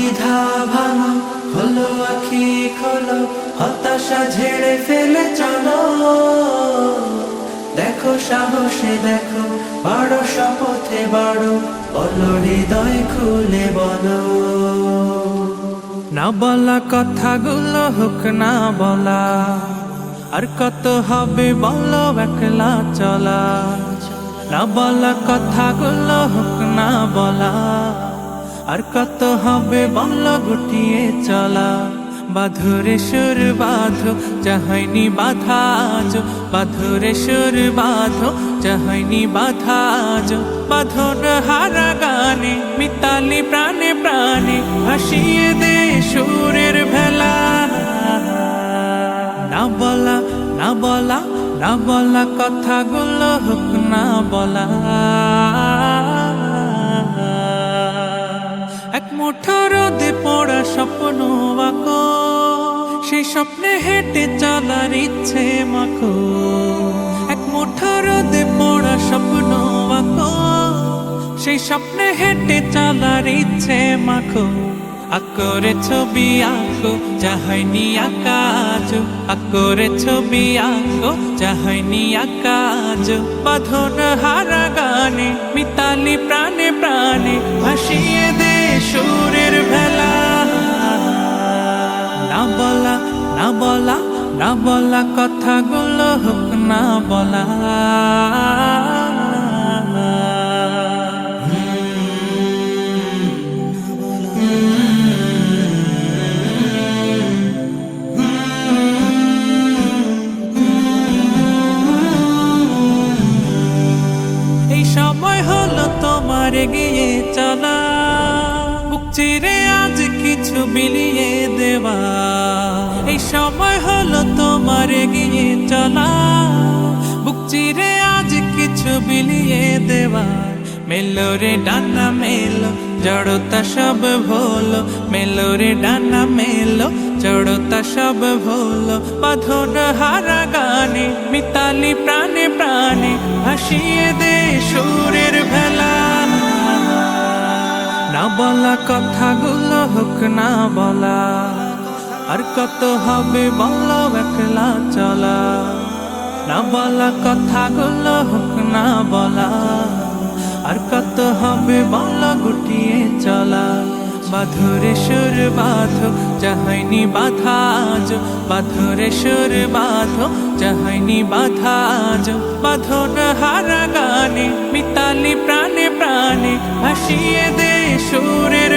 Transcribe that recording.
দ্বিধা ভাঙো, খোলো আখি খোলো, হতাশা ঝেড়ে ফেলে চলো। দেখো সাহসে দেখো, বাড়ো শপথে বাড়ো, বলো হৃদয় খুলে বলো। না বলা কথাগুলো হোক না বলা, আর কত হবে বলো একলা চলা। না বলা কথাগুলো হোক না বলা, আর কত হবে বলো গুটিয়ে চলা। বাঁধরে সুর বাঁধো, যা হয়নি বাধা আজ, বাঁধরে সুর বাঁধো, যা হয়নি বাধা আজ। বাঁধন হারা গানে মিতালি প্রাণে প্রাণে, ভাসিয়ে দে সুরের ভেলা। না বলা না বলা না বলা কথাগুলো হোক না বলা। এক মুঠো রোদে পড়া স্বপ্ন আঁকো, সেই স্বপ্নে হেঁটে চলার ইচ্ছে মাখো। এক মুঠো রোদে পড়া স্বপ্ন আঁকো, সেই স্বপ্নে হেঁটে চলার ইচ্ছে মাখো। আকরে ছবি আঁকো, যা হয়নি আঁকা আজ, আকরে ছবি আঁকো, যা হয়নি আঁকা আজ। বাঁধন হারা গানে মিতালি প্রাণে প্রাণে, ভাসিয়ে দে সুরের ভেলা। না বলা না বলা না বলা কথাগুলো হোক না বলা। সময় হলো তোমার এগিয়ে চলা, বুক চিরে আজ কিছু বিলিয়ে দেওয়া। এই সময় হলো তোমার এগিয়ে চলা, বুক চিরে আজ কিছু বিলিয়ে দেওয়া। মেলো রে ডানা মেলো, জড়তা সব ভোলো, মেলো রে ডানা মেলো, জড়তা সব ভোলো। বাঁধন হারা গানে মিতালি প্রাণে প্রাণে, ভাসিয়ে দে সুরের ভেলা। না বলা কথাগুলো হোক না বলা, আর কত হবে বলো একলা চলা। না বলা কথাগুলো হোক না বলা, আর কত হবে বলো গুটিয়ে চলা। বাঁধরে সুর বাঁধো, যা হয়নি বাধা আজ, বাঁধরে সুর বাঁধো, যা হয়নি বাধা আজ। বাঁধন হারা গানে মিতালি প্রাণে প্রাণে, ভাসিয়ে দে সুরের